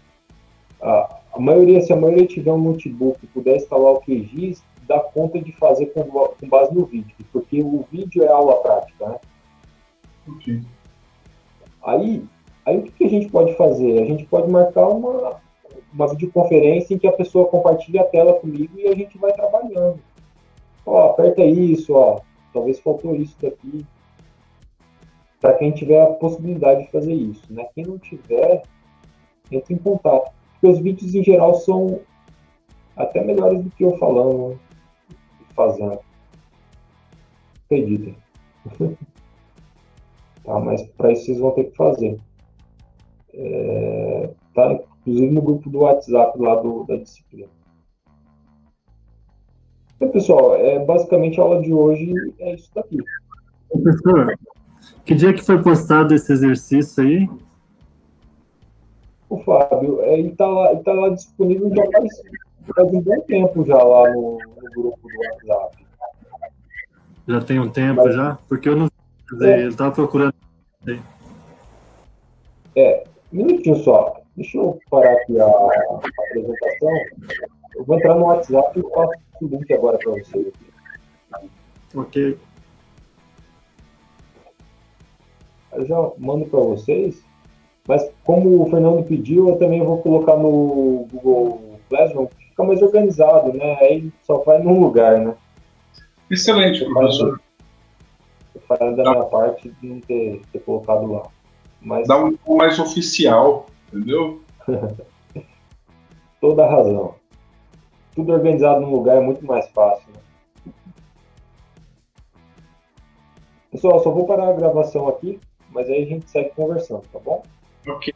a maioria, se a maioria tiver um notebook e puder instalar o QGIS, dá conta de fazer com base no vídeo, porque o vídeo é aula prática, né? Ok. Aí o que a gente pode fazer? A gente pode marcar uma videoconferência em que a pessoa compartilha a tela comigo e a gente vai trabalhando. Ó, aperta isso, ó, talvez faltou isso daqui. Para quem tiver a possibilidade de fazer isso, né? Quem não tiver, entre em contato. Porque os vídeos, em geral, são até melhores do que eu falando, fazendo. Acreditem. Tá, mas para isso vocês vão ter que fazer. Tá, inclusive no grupo do WhatsApp lá da disciplina. Então, pessoal, basicamente a aula de hoje é isso daqui. Professor, que dia que foi postado esse exercício aí? O Fábio, ele tá lá disponível já faz um bom tempo já lá no grupo do WhatsApp. Já tem um tempo já? Porque eu não sei, ele estava procurando. Um minutinho só. Deixa eu parar aqui a apresentação. Eu vou entrar no WhatsApp e passo o link agora para vocês. Ok. Eu já mando para vocês. Mas como o Fernando pediu, eu também vou colocar no Google Classroom, que fica mais organizado, né? Aí só vai num lugar, né? Excelente, professor. Eu falei da minha parte de não ter colocado lá. Mas dá um tom mais oficial. entendeu? Toda a razão. Tudo organizado num lugar é muito mais fácil. Né? Pessoal, só vou parar a gravação aqui, mas aí a gente segue conversando, tá bom? Ok.